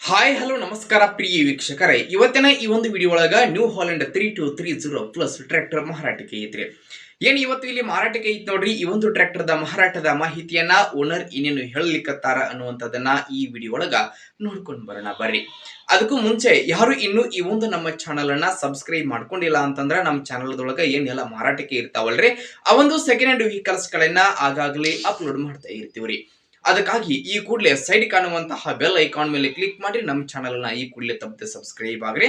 Hi hello ನಮಸ್ಕಾರ ಪ್ರಿಯ ವೀಕ್ಷಕರೇ, ಇವತ್ತಿನ ಈ ಒಂದು ವಿಡಿಯೋ ಒಳಗ ನ್ಯೂ ಹಾಲೆಂಡ್ 3230 ಪ್ಲಸ್ ಟ್ರ್ಯಾಕ್ಟರ್ ಮಾರಾಟಕ್ಕೆ ಐತ್ರಿ. ಏನ್ ಇವತ್ತು ಇಲ್ಲಿ ಮಾರಾಟಕ್ಕೆ ಐತಿ ನೋಡ್ರಿ. ಈ ಒಂದು ಟ್ರ್ಯಾಕ್ಟರ್ ಮಾರಾಟದ ಮಾಹಿತಿಯನ್ನ ಓನರ್ ಏನೇನು ಹೇಳಲಿಕ್ಕತ್ತಾರ ಅನ್ನುವಂಥದ್ದನ್ನ ಈ ವಿಡಿಯೋ ಒಳಗ ನೋಡ್ಕೊಂಡು ಬರೋಣ ಬರ್ರಿ. ಅದಕ್ಕೂ ಮುಂಚೆ ಯಾರು ಇನ್ನು ಈ ಒಂದು ನಮ್ಮ ಚಾನಲ್ ಅನ್ನ ಸಬ್ಸ್ಕ್ರೈಬ್ ಮಾಡ್ಕೊಂಡಿಲ್ಲ ಅಂತಂದ್ರ ನಮ್ಮ ಚಾನಲ್ ದೊಳಗ ಏನೆಲ್ಲ ಮಾರಾಟಕ್ಕೆ ಇರ್ತಾವಲ್ರಿ, ಆ ಒಂದು ಸೆಕೆಂಡ್ ಹ್ಯಾಂಡ್ ವೆಹಿಕಲ್ಸ್ ಗಳನ್ನ ಆಗಾಗಲೇ ಅಪ್ಲೋಡ್ ಮಾಡ್ತಾ ಇರ್ತೀವ್ರಿ. ಅದಕ್ಕಾಗಿ ಈ ಕೂಡಲೇ ಸೈಡ್ ಕಾಣುವಂತಹ ಬೆಲ್ ಐಕಾನ್ ಮೇಲೆ ಕ್ಲಿಕ್ ಮಾಡಿ ನಮ್ಮ ಚಾನಲ್ ನ ಈ ಕೂಡಲೇ ತಪ್ಪದೆ ಸಬ್ಸ್ಕ್ರೈಬ್ ಆಗ್ರಿ.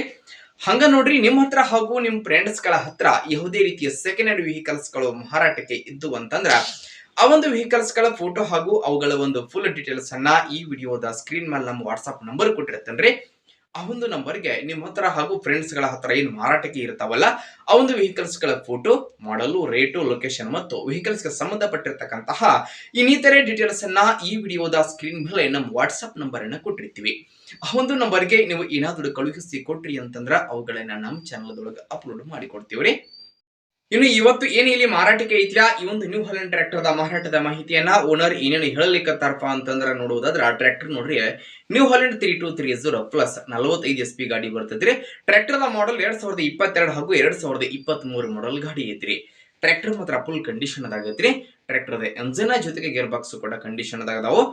ಹಂಗ ನೋಡ್ರಿ, ನಿಮ್ಮ ಹತ್ರ ಹಾಗೂ ನಿಮ್ಮ ಫ್ರೆಂಡ್ಸ್ ಗಳ ಹತ್ರ ಯಾವುದೇ ರೀತಿಯ ಸೆಕೆಂಡ್ ಹ್ಯಾಂಡ್ ವೆಹಿಕಲ್ಸ್ ಗಳು ಮಾರಾಟಕ್ಕೆ ಇದ್ದು ಅಂತಂದ್ರ ಆ ಒಂದು ವೆಹಿಕಲ್ಸ್ ಗಳ ಫೋಟೋ ಹಾಗೂ ಅವುಗಳ ಒಂದು ಫುಲ್ ಡೀಟೇಲ್ಸ್ ಅನ್ನ ಈ ವಿಡಿಯೋದ ಸ್ಕ್ರೀನ್ ಮೇಲೆ ನಮ್ಮ ವಾಟ್ಸ್ಆಪ್ ನಂಬರ್ ಕೊಟ್ಟಿರ್ತೇನ್ರಿ. ಆ ಒಂದು ನಂಬರ್ಗೆ ನಿಮ್ಮ ಹತ್ರ ಹಾಗೂ ಫ್ರೆಂಡ್ಸ್ ಗಳ ಹತ್ರ ಏನು ಮಾರಾಟಕ್ಕೆ ಇರ್ತಾವಲ್ಲ ಆ ಒಂದು ವೆಹಿಕಲ್ಸ್ ಗಳ ಫೋಟೋ, ಮಾಡಲು, ರೇಟು, ಲೊಕೇಶನ್ ಮತ್ತು ವೆಹಿಕಲ್ಸ್ ಗೆ ಸಂಬಂಧಪಟ್ಟಿರ್ತಕ್ಕಂತಹ ಇನ್ನಿತರೆ ಡೀಟೇಲ್ಸ್ ಅನ್ನ ಈ ವಿಡಿಯೋದ ಸ್ಕ್ರೀನ್ ಮೇಲೆ ನಮ್ಮ ವಾಟ್ಸ್ಆಪ್ ನಂಬರ್ ಅನ್ನ ಕೊಟ್ಟಿರ್ತೀವಿ. ಆ ಒಂದು ನಂಬರ್ಗೆ ನೀವು ಏನಾದರೂ ಕಳುಹಿಸಿ ಕೊಟ್ರಿ ಅಂತಂದ್ರ ಅವುಗಳನ್ನ ನಮ್ಮ ಚಾನಲ್ ಒಳಗೆ ಅಪ್ಲೋಡ್ ಮಾಡಿ ಕೊಡ್ತೀವ್ರಿ. ಇನ್ನು ಇವತ್ತು ಏನ್ ಇಲ್ಲಿ ಮಾರಾಟಕ್ಕೆ ಐತ್ಲ ಈ ಒಂದು ನ್ಯೂ ಹಾಲೆಂಡ್ ಟ್ರ್ಯಾಕ್ಟರ್ ಮಾರಾಟದ ಮಾಹಿತಿಯನ್ನ ಓನರ್ ಏನೇನು ಹೇಳಲಿಕ್ಕತ್ತಾರಪ್ಪ ಅಂತಂದ್ರ ನೋಡುವುದಾದ್ರ ಆ ಟ್ರ್ಯಾಕ್ಟರ್ ನೋಡ್ರಿ, ನ್ಯೂ ಹಾಲೆಂಡ್ 3230 ಪ್ಲಸ್ 45 SP ಗಾಡಿ ಬರ್ತೈತ್ರಿ. ಟ್ರ್ಯಾಕ್ಟರ್ ಮಾಡೆಲ್ 2022 ಹಾಗೂ 2023 ಮಾಡೆಲ್ ಗಾಡಿ ಐತ್ರಿ. ಟ್ರ್ಯಾಕ್ಟರ್ ಮಾತ್ರ ಫುಲ್ ಕಂಡೀಷನ್ ಆಗೈತ್ರಿ. ಟ್ರ್ಯಾಕ್ಟರ್ ಎಂಜಿನ್ ಜೊತೆಗೆ ಗೇರ್ ಬಾಕ್ಸ್ ಕೂಡ ಕಂಡೀಷನ್ ಅದಾವು.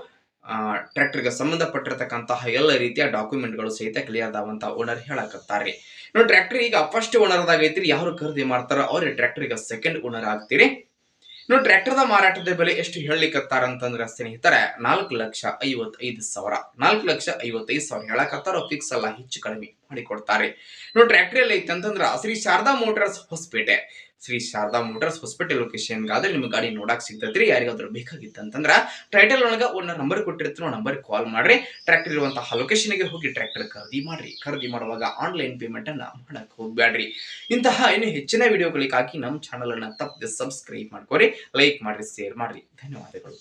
ಟ್ರ್ಯಾಕ್ಟರ್ಗೆ ಸಂಬಂಧಪಟ್ಟಿರ್ತಕ್ಕಂತಹ ಎಲ್ಲ ರೀತಿಯ ಡಾಕ್ಯುಮೆಂಟ್ ಗಳು ಸಹಿತ ಕ್ಲಿಯರ್ ಅದಾವಂತ ಓನರ್ ಹೇಳಕತ್ತಾರೆ. ನೋಡಿ, ಟ್ರ್ಯಾಕ್ಟರ್ ಈಗ ಫಸ್ಟ್ ಓನರ್ ಆಗೈತ್ರಿ. ಯಾರು ಖರೀದಿ ಮಾಡ್ತಾರ ಅವ್ರ ಟ್ರ್ಯಾಕ್ಟರ್ ಈಗ ಸೆಕೆಂಡ್ ಓನರ್ ಆಗ್ತೀರಿ. ನೋಡಿ, ಟ್ರ್ಯಾಕ್ಟರ್ ಮಾರಾಟದ ಬೆಲೆ ಎಷ್ಟು ಹೇಳಲಿಕ್ಕತ್ತಾರ ಅಂತಂದ್ರೆ ಸ್ನೇಹಿತರೆ 4,55,000 4,55,000 ಹೇಳಕತ್ತಾರ. ಫಿಕ್ಸ್ ಅಲ್ಲ, ಹೆಚ್ಚು ಕಡಿಮೆ ಮಾಡಿ ಕೊಡ್ತಾರೆ. ನೋಡಿ, ಟ್ರ್ಯಾಕ್ಟರ್ ಎಲ್ಲ ಐತೆ ಅಂತಂದ್ರ Shri Sharada Motors Hospet. Shri Sharada Motors Hospet location ಆದ್ರೆ ನಿಮ್ಗೆ ಗಾಡಿ ನೋಡಕ್ ಸಿಗ್ತೈತ್ರಿ. ಯಾರಿಗಾದ್ರೂ ಬೇಕಾಗಿತ್ತಂತಂದ್ರ ಟೈಟಲ್ ಒಳಗ ಓನರ್ ನಂಬರ್ ಕೊಟ್ಟಿರ್ತೀವಿ, ನಂಬರ್ ಕಾಲ್ ಮಾಡ್ರಿ. ಟ್ರ್ಯಾಕ್ಟರ್ ಇರುವಂತಹ ಲೊಕೇಶನ್ ಗೆ ಹೋಗಿ ಟ್ರ್ಯಾಕ್ಟರ್ ಖರೀದಿ ಮಾಡ್ರಿ. ಖರೀದಿ ಮಾಡುವಾಗ ಆನ್ಲೈನ್ ಪೇಮೆಂಟ್ ಅನ್ನ ಮಾಡಕ್ ಹೋಗ್ಬೇಡ್ರಿ. ಇಂತಹ ಇನ್ನು ಹೆಚ್ಚಿನ ವಿಡಿಯೋಗಳಿಗಾಗಿ ನಮ್ಮ ಚಾನಲ್ ಅನ್ನ ತಪ್ಪದೆ ಸಬ್ಸ್ಕ್ರೈಬ್ ಮಾಡ್ಕೊರಿ, ಲೈಕ್ ಮಾಡ್ರಿ, ಶೇರ್ ಮಾಡ್ರಿ. ಧನ್ಯವಾದಗಳು.